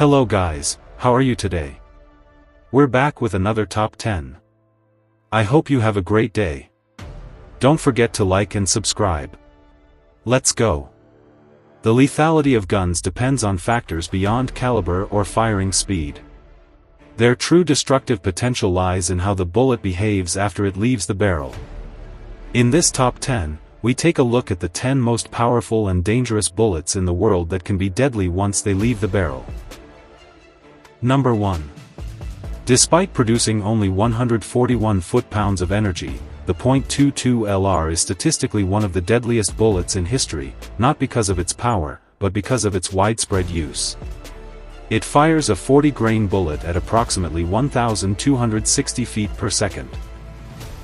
Hello guys, how are you today? We're back with another top 10. I hope you have a great day. Don't forget to like and subscribe. Let's go. The lethality of guns depends on factors beyond caliber or firing speed. Their true destructive potential lies in how the bullet behaves after it leaves the barrel. In this top 10, we take a look at the 10 most powerful and dangerous bullets in the world that can be deadly once they leave the barrel. Number 1. Despite producing only 141 foot-pounds of energy, the .22 LR is statistically one of the deadliest bullets in history, not because of its power, but because of its widespread use. It fires a 40-grain bullet at approximately 1,260 feet per second.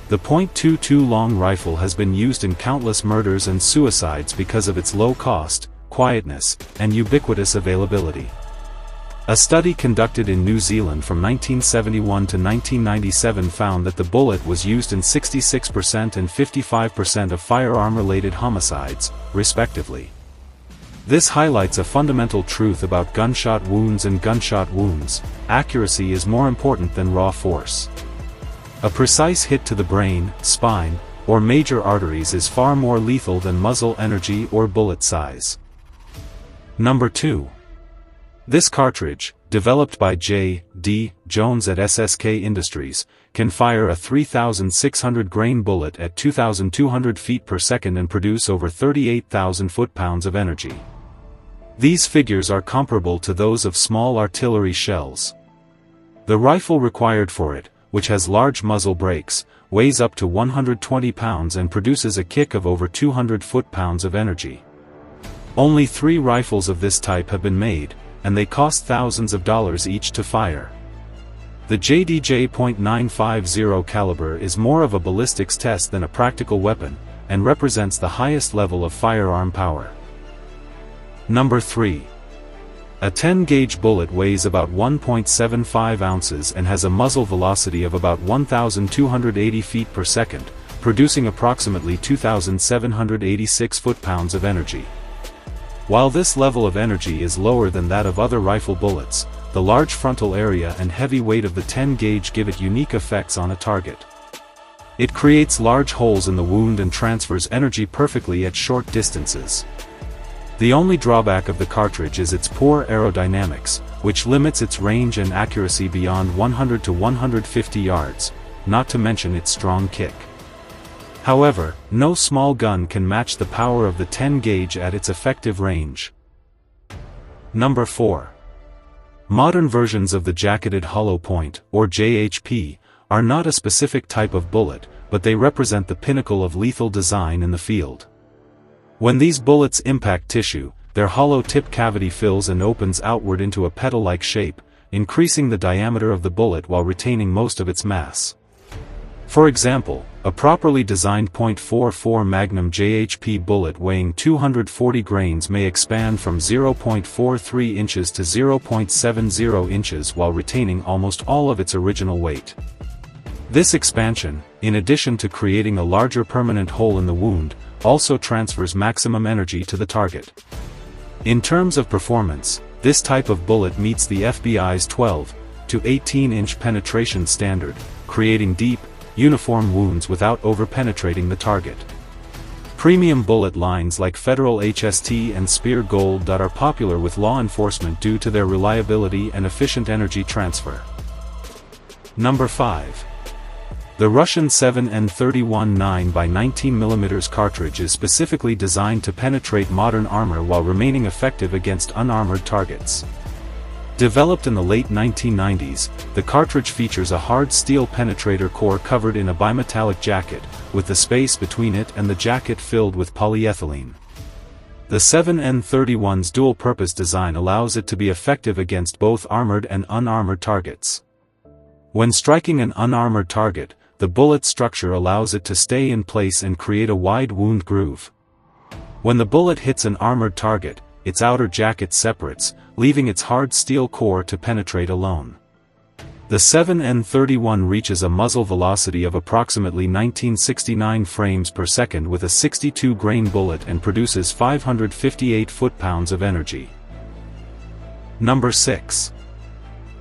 The .22 long rifle has been used in countless murders and suicides because of its low cost, quietness, and ubiquitous availability. A study conducted in New Zealand from 1971 to 1997 found that the bullet was used in 66% and 55% of firearm-related homicides, respectively. This highlights a fundamental truth about gunshot wounds and gunshot wounds: accuracy is more important than raw force. A precise hit to the brain, spine, or major arteries is far more lethal than muzzle energy or bullet size. Number 2. This cartridge, developed by J.D. Jones at SSK Industries, can fire a 3,600-grain bullet at 2,200 feet per second and produce over 38,000 foot-pounds of energy. These figures are comparable to those of small artillery shells. The rifle required for it, which has large muzzle brakes, weighs up to 120 pounds and produces a kick of over 200 foot-pounds of energy. Only 3 rifles of this type have been made, and they cost thousands of dollars each to fire. The JDJ .950 caliber is more of a ballistics test than a practical weapon, and represents the highest level of firearm power. Number 3. A 10-gauge bullet weighs about 1.75 ounces and has a muzzle velocity of about 1,280 feet per second, producing approximately 2,786 foot-pounds of energy. While this level of energy is lower than that of other rifle bullets, the large frontal area and heavy weight of the 10-gauge give it unique effects on a target. It creates large holes in the wound and transfers energy perfectly at short distances. The only drawback of the cartridge is its poor aerodynamics, which limits its range and accuracy beyond 100 to 150 yards, not to mention its strong kick. However, no small gun can match the power of the 10-gauge at its effective range. Number 4. Modern versions of the jacketed hollow point, or JHP, are not a specific type of bullet, but they represent the pinnacle of lethal design in the field. When these bullets impact tissue, their hollow tip cavity fills and opens outward into a petal-like shape, increasing the diameter of the bullet while retaining most of its mass. For example, a properly designed .44 Magnum JHP bullet weighing 240 grains may expand from 0.43 inches to 0.70 inches while retaining almost all of its original weight. This expansion, in addition to creating a larger permanent hole in the wound, also transfers maximum energy to the target. In terms of performance, this type of bullet meets the FBI's 12 to 18-inch penetration standard, creating deep, uniform wounds without over-penetrating the target. Premium bullet lines like Federal HST and Speer Gold are popular with law enforcement due to their reliability and efficient energy transfer. Number 5. The Russian 7N31 9x19mm cartridge is specifically designed to penetrate modern armor while remaining effective against unarmored targets. Developed in the late 1990s, the cartridge features a hard steel penetrator core covered in a bimetallic jacket, with the space between it and the jacket filled with polyethylene. The 7N31's dual-purpose design allows it to be effective against both armored and unarmored targets. When striking an unarmored target, the bullet structure allows it to stay in place and create a wide wound groove. When the bullet hits an armored target, its outer jacket separates, leaving its hard steel core to penetrate alone. The 7N31 reaches a muzzle velocity of approximately 1969 frames per second with a 62-grain bullet and produces 558 foot-pounds of energy. Number 6.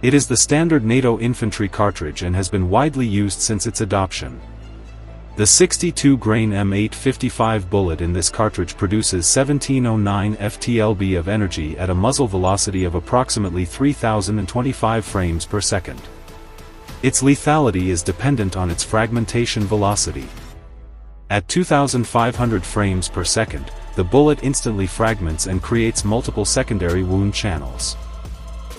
It is the standard NATO infantry cartridge and has been widely used since its adoption. The 62-grain M855 bullet in this cartridge produces 1709 ft-lb of energy at a muzzle velocity of approximately 3025 frames per second. Its lethality is dependent on its fragmentation velocity. At 2500 frames per second, the bullet instantly fragments and creates multiple secondary wound channels.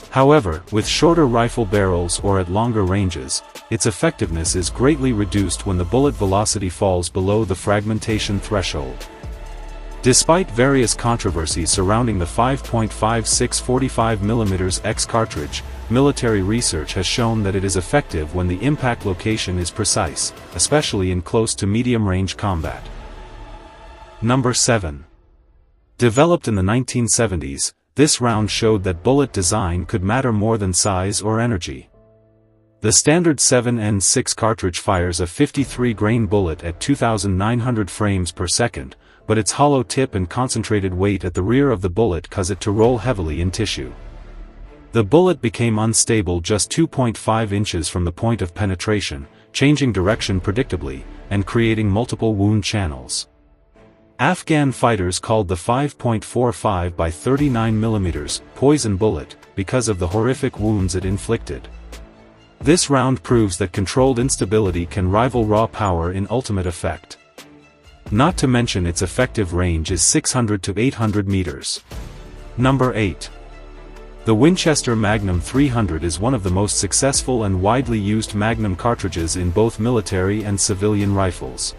However, with shorter rifle barrels or at longer ranges, its effectiveness is greatly reduced when the bullet velocity falls below the fragmentation threshold. Despite various controversies surrounding the 5.56 45mm X cartridge, military research has shown that it is effective when the impact location is precise, especially in close to medium-range combat. Number 7. Developed in the 1970s, this round showed that bullet design could matter more than size or energy. The standard 7N6 cartridge fires a 53-grain bullet at 2900 frames per second, but its hollow tip and concentrated weight at the rear of the bullet cause it to roll heavily in tissue. The bullet became unstable just 2.5 inches from the point of penetration, changing direction predictably, and creating multiple wound channels. Afghan fighters called the 5.45 by 39mm poison bullet because of the horrific wounds it inflicted. This round proves that controlled instability can rival raw power in ultimate effect. Not to mention its effective range is 600 to 800 meters. Number 8. The Winchester Magnum 300 is one of the most successful and widely used Magnum cartridges in both military and civilian rifles.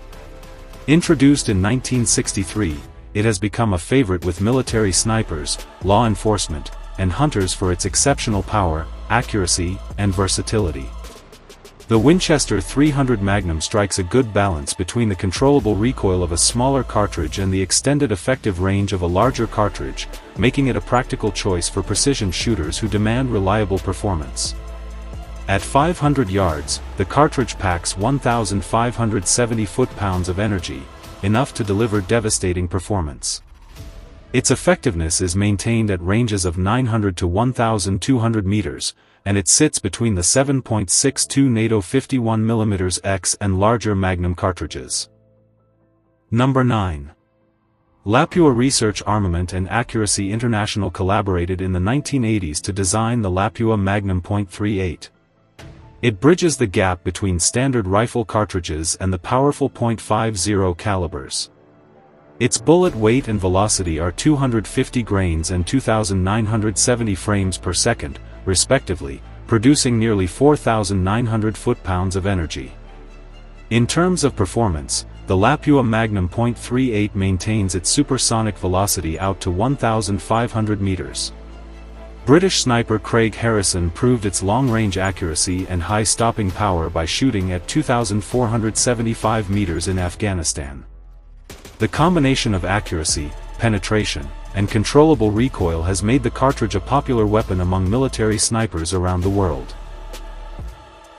Introduced in 1963, it has become a favorite with military snipers, law enforcement, and hunters for its exceptional power, accuracy, and versatility. The Winchester 300 Magnum strikes a good balance between the controllable recoil of a smaller cartridge and the extended effective range of a larger cartridge, making it a practical choice for precision shooters who demand reliable performance. At 500 yards, the cartridge packs 1,570 foot-pounds of energy, enough to deliver devastating performance. Its effectiveness is maintained at ranges of 900 to 1,200 meters, and it sits between the 7.62 NATO 51mm X and larger Magnum cartridges. Number 9. Lapua Research Armament and Accuracy International collaborated in the 1980s to design the Lapua Magnum .38. It bridges the gap between standard rifle cartridges and the powerful .50 calibers. Its bullet weight and velocity are 250 grains and 2,970 frames per second, respectively, producing nearly 4,900 foot-pounds of energy. In terms of performance, the Lapua Magnum .38 maintains its supersonic velocity out to 1,500 meters. British sniper Craig Harrison proved its long-range accuracy and high stopping power by shooting at 2,475 meters in Afghanistan. The combination of accuracy, penetration, and controllable recoil has made the cartridge a popular weapon among military snipers around the world.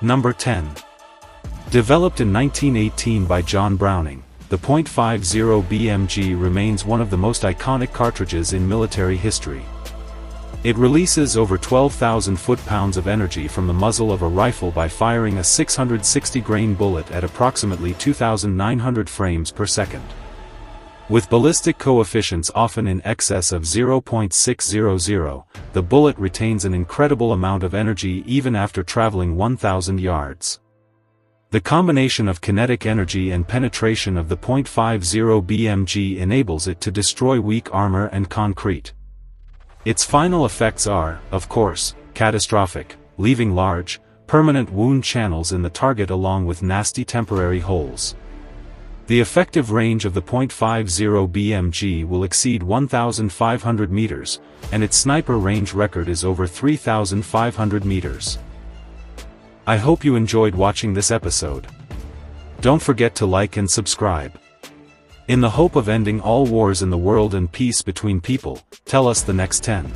Number 10. Developed in 1918 by John Browning, the .50 BMG remains one of the most iconic cartridges in military history. It releases over 12,000 foot-pounds of energy from the muzzle of a rifle by firing a 660-grain bullet at approximately 2,900 frames per second. With ballistic coefficients often in excess of 0.600, the bullet retains an incredible amount of energy even after traveling 1,000 yards. The combination of kinetic energy and penetration of the .50 BMG enables it to destroy weak armor and concrete. Its final effects are, of course, catastrophic, leaving large, permanent wound channels in the target along with nasty temporary holes. The effective range of the .50 BMG will exceed 1,500 meters, and its sniper range record is over 3,500 meters. I hope you enjoyed watching this episode. Don't forget to like and subscribe. In the hope of ending all wars in the world and peace between people, tell us the next 10.